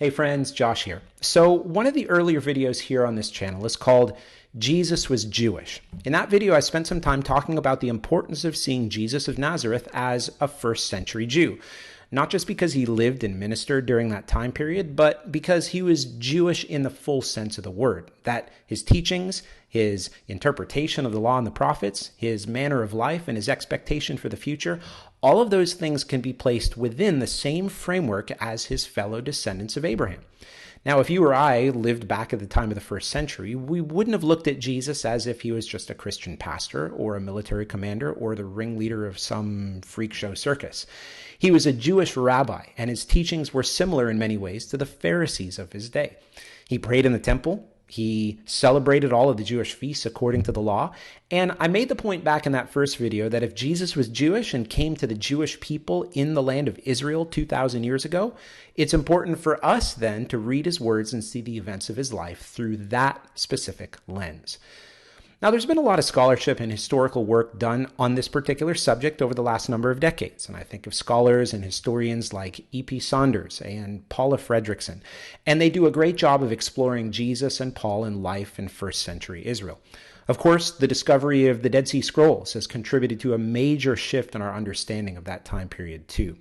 Hey friends, Josh here. So one of the earlier videos here on this channel is called Jesus Was Jewish. In that video, I spent some time talking about the importance of seeing Jesus of Nazareth as a first century Jew. Not just because he lived and ministered during that time period, but because he was Jewish in the full sense of the word. That his teachings, his interpretation of the law and the prophets, his manner of life, and his expectation for the future, all of those things can be placed within the same framework as his fellow descendants of Abraham. Now, if you or I lived back at the time of the first century, we wouldn't have looked at Jesus as if he was just a Christian pastor or a military commander or the ringleader of some freak show circus. He was a Jewish rabbi, and his teachings were similar in many ways to the Pharisees of his day. He prayed in the temple. He celebrated all of the Jewish feasts according to the law. And I made the point back in that first video that if Jesus was Jewish and came to the Jewish people in the land of Israel 2,000 years ago, it's important for us then to read his words and see the events of his life through that specific lens. Now, there's been a lot of scholarship and historical work done on this particular subject over the last number of decades. And I think of scholars and historians like E.P. Saunders and Paula Fredrickson. And they do a great job of exploring Jesus and Paul and life in first century Israel. Of course, the discovery of the Dead Sea Scrolls has contributed to a major shift in our understanding of that time period too.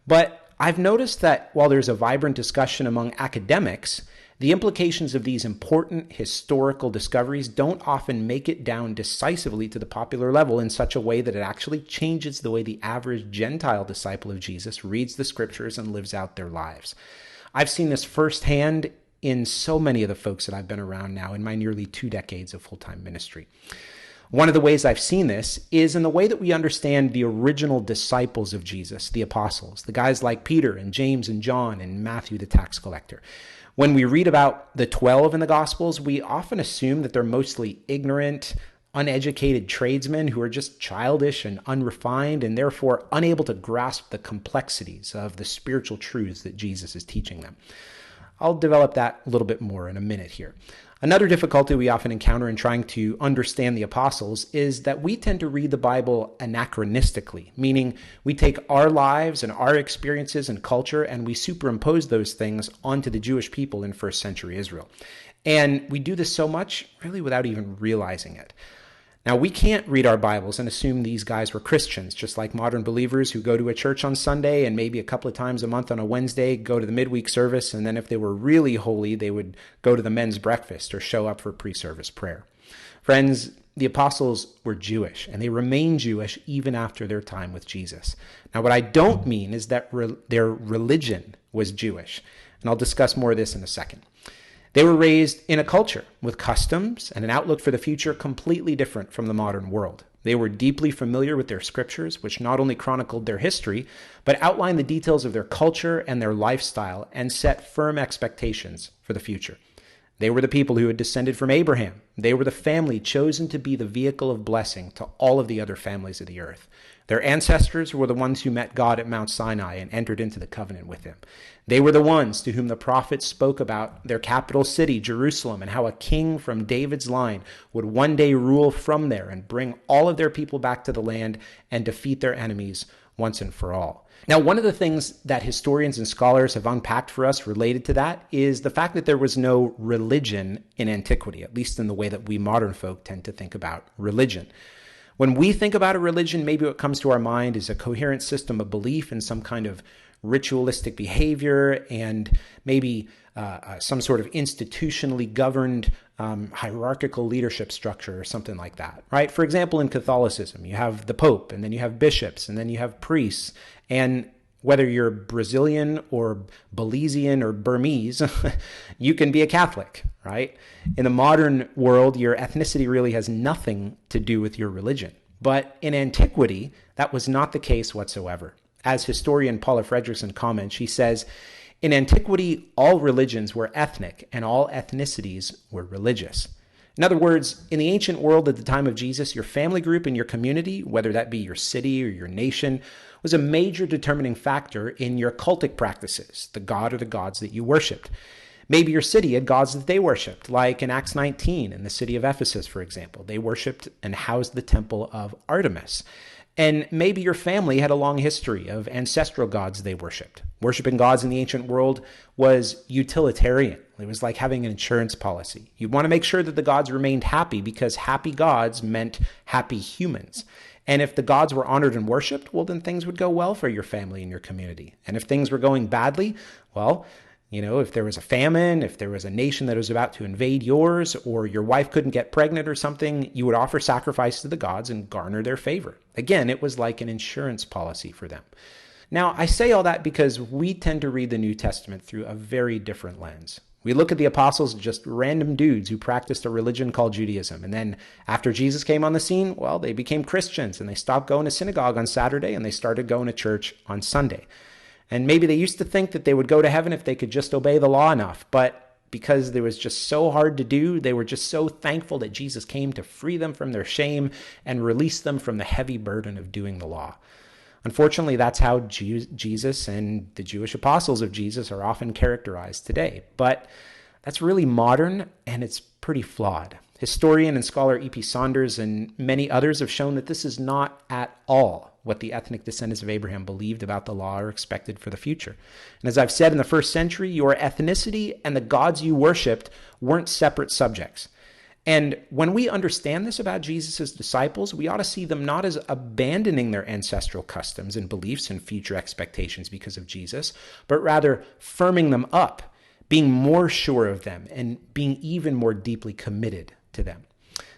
But I've noticed that while there's a vibrant discussion among academics, the implications of these important historical discoveries don't often make it down decisively to the popular level in such a way that it actually changes the way the average Gentile disciple of Jesus reads the scriptures and lives out their lives. I've seen this firsthand in so many of the folks that I've been around now in my nearly 2 decades of full-time ministry. One of the ways I've seen this is in the way that we understand the original disciples of Jesus, the apostles, the guys like Peter and James and John and Matthew the tax collector. When we read about the 12 in the Gospels, we often assume that they're mostly ignorant, uneducated tradesmen who are just childish and unrefined and therefore unable to grasp the complexities of the spiritual truths that Jesus is teaching them. I'll develop that a little bit more in a minute here. Another difficulty we often encounter in trying to understand the apostles is that we tend to read the Bible anachronistically, meaning we take our lives and our experiences and culture and we superimpose those things onto the Jewish people in first century Israel. And we do this so much really without even realizing it. Now, we can't read our Bibles and assume these guys were Christians, just like modern believers who go to a church on Sunday and maybe a couple of times a month on a Wednesday, go to the midweek service, and then if they were really holy, they would go to the men's breakfast or show up for pre-service prayer. Friends, the apostles were Jewish, and they remain Jewish even after their time with Jesus. Now, what I don't mean is that their religion was Jewish, and I'll discuss more of this in a second. They were raised in a culture with customs and an outlook for the future completely different from the modern world. They were deeply familiar with their scriptures, which not only chronicled their history, but outlined the details of their culture and their lifestyle and set firm expectations for the future. They were the people who had descended from Abraham. They were the family chosen to be the vehicle of blessing to all of the other families of the earth. Their ancestors were the ones who met God at Mount Sinai and entered into the covenant with him. They were the ones to whom the prophets spoke about their capital city, Jerusalem, and how a king from David's line would one day rule from there and bring all of their people back to the land and defeat their enemies once and for all. Now, one of the things that historians and scholars have unpacked for us related to that is the fact that there was no religion in antiquity, at least in the way that we modern folk tend to think about religion. When we think about a religion, maybe what comes to our mind is a coherent system of belief in some kind of ritualistic behavior and maybe some sort of institutionally governed hierarchical leadership structure or something like that, right? For example, in Catholicism, you have the Pope, and then you have bishops, and then you have priests. And whether you're Brazilian or Belizean or Burmese, you can be a Catholic, right? In the modern world, your ethnicity really has nothing to do with your religion. But in antiquity, that was not the case whatsoever. As historian Paula Fredrickson comments, she says, in antiquity, all religions were ethnic and all ethnicities were religious. In other words, in the ancient world at the time of Jesus, your family group and your community, whether that be your city or your nation, was a major determining factor in your cultic practices, the god or the gods that you worshipped. Maybe your city had gods that they worshipped, like in Acts 19 in the city of Ephesus, for example. They worshipped and housed the temple of Artemis. And maybe your family had a long history of ancestral gods they worshiped. Worshiping gods in the ancient world was utilitarian. It was like having an insurance policy. You want to make sure that the gods remained happy because happy gods meant happy humans. And if the gods were honored and worshiped, well, then things would go well for your family and your community. And if things were going badly, well, if there was a famine, if there was a nation that was about to invade yours, or your wife couldn't get pregnant or something, you would offer sacrifice to the gods and garner their favor. Again, it was like an insurance policy for them. Now, I say all that because we tend to read the New Testament through a very different lens. We look at the apostles as just random dudes who practiced a religion called Judaism. And then after Jesus came on the scene, well, they became Christians and they stopped going to synagogue on Saturday and they started going to church on Sunday. And maybe they used to think that they would go to heaven if they could just obey the law enough. But because it was just so hard to do, they were just so thankful that Jesus came to free them from their shame and release them from the heavy burden of doing the law. Unfortunately, that's how Jesus and the Jewish apostles of Jesus are often characterized today. But that's really modern and it's pretty flawed. Historian and scholar E.P. Saunders and many others have shown that this is not at all what the ethnic descendants of Abraham believed about the law or expected for the future. And as I've said, in the first century, your ethnicity and the gods you worshipped weren't separate subjects. And when we understand this about Jesus' disciples, we ought to see them not as abandoning their ancestral customs and beliefs and future expectations because of Jesus, but rather firming them up, being more sure of them, and being even more deeply committed to them.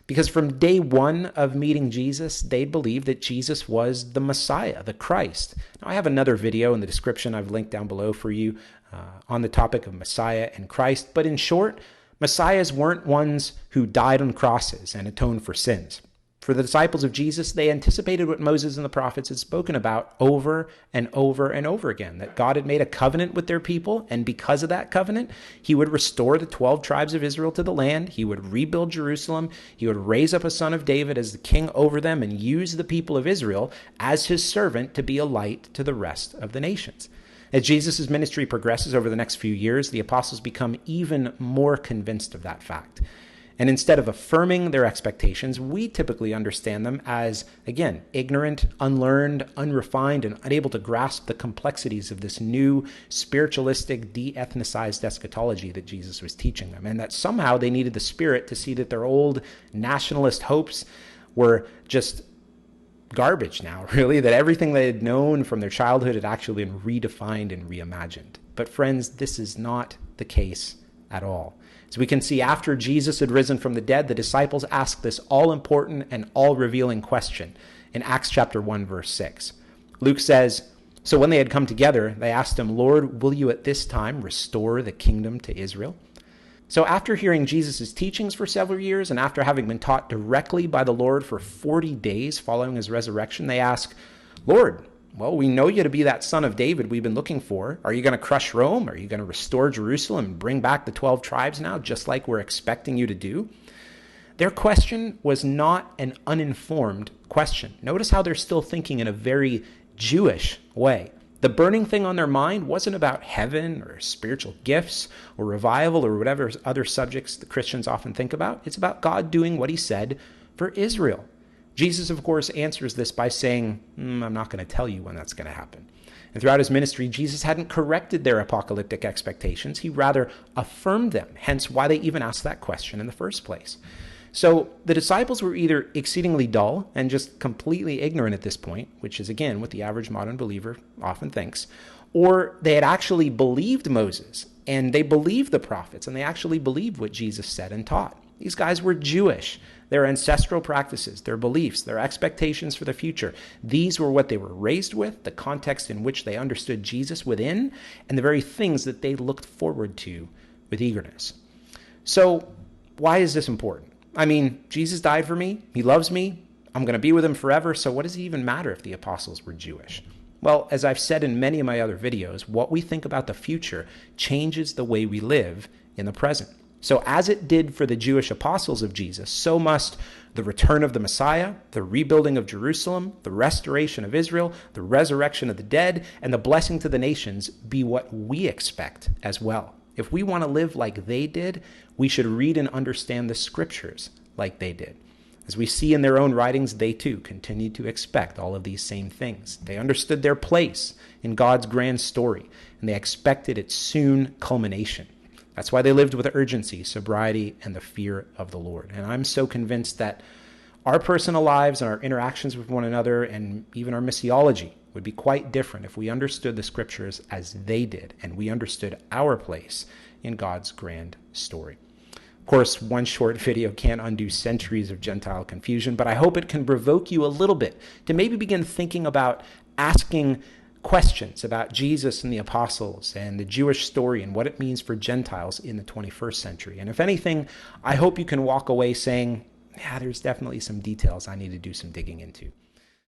Because from day one of meeting Jesus, they believed that Jesus was the Messiah, the Christ. Now, I have another video in the description I've linked down below for you on the topic of Messiah and Christ. But in short, Messiahs weren't ones who died on crosses and atoned for sins. For the disciples of Jesus, they anticipated what Moses and the prophets had spoken about over and over and over again, that God had made a covenant with their people, and because of that covenant, he would restore the 12 tribes of Israel to the land, he would rebuild Jerusalem, he would raise up a son of David as the king over them, and use the people of Israel as his servant to be a light to the rest of the nations. As Jesus' ministry progresses over the next few years, the apostles become even more convinced of that fact. And instead of affirming their expectations, we typically understand them as, again, ignorant, unlearned, unrefined, and unable to grasp the complexities of this new spiritualistic, de-ethnicized eschatology that Jesus was teaching them. And that somehow they needed the Spirit to see that their old nationalist hopes were just garbage now, really, that everything they had known from their childhood had actually been redefined and reimagined. But friends, this is not the case at all. As we can see, after Jesus had risen from the dead, the disciples asked this all-important and all-revealing question in Acts chapter 1, verse 6. Luke says, "So when they had come together, they asked him, 'Lord, will you at this time restore the kingdom to Israel?'" So after hearing Jesus' teachings for several years, and after having been taught directly by the Lord for 40 days following his resurrection, they ask, "Lord, well, we know you to be that son of David we've been looking for. Are you going to crush Rome? Are you going to restore Jerusalem and bring back the 12 tribes now, just like we're expecting you to do?" Their question was not an uninformed question. Notice how they're still thinking in a very Jewish way. The burning thing on their mind wasn't about heaven or spiritual gifts or revival or whatever other subjects the Christians often think about. It's about God doing what he said for Israel. Jesus, of course, answers this by saying, I'm not going to tell you when that's going to happen. And throughout his ministry, Jesus hadn't corrected their apocalyptic expectations. He rather affirmed them, hence why they even asked that question in the first place. So the disciples were either exceedingly dull and just completely ignorant at this point, which is, again, what the average modern believer often thinks, or they had actually believed Moses, and they believed the prophets, and they actually believed what Jesus said and taught. These guys were Jewish. Their ancestral practices, their beliefs, their expectations for the future, these were what they were raised with, the context in which they understood Jesus within, and the very things that they looked forward to with eagerness. So why is this important? I mean, Jesus died for me. He loves me. I'm going to be with him forever. So what does it even matter if the apostles were Jewish? Well, as I've said in many of my other videos, what we think about the future changes the way we live in the present. So as it did for the Jewish apostles of Jesus, so must the return of the Messiah, the rebuilding of Jerusalem, the restoration of Israel, the resurrection of the dead, and the blessing to the nations be what we expect as well. If we want to live like they did, we should read and understand the scriptures like they did. As we see in their own writings, they too continued to expect all of these same things. They understood their place in God's grand story, and they expected its soon culmination. That's why they lived with urgency, sobriety, and the fear of the Lord. And I'm so convinced that our personal lives and our interactions with one another and even our missiology would be quite different if we understood the scriptures as they did, and we understood our place in God's grand story. Of course, one short video can't undo centuries of Gentile confusion, but I hope it can provoke you a little bit to maybe begin thinking about asking questions about Jesus and the apostles and the Jewish story and what it means for Gentiles in the 21st century. And if anything, I hope you can walk away saying, yeah, there's definitely some details I need to do some digging into.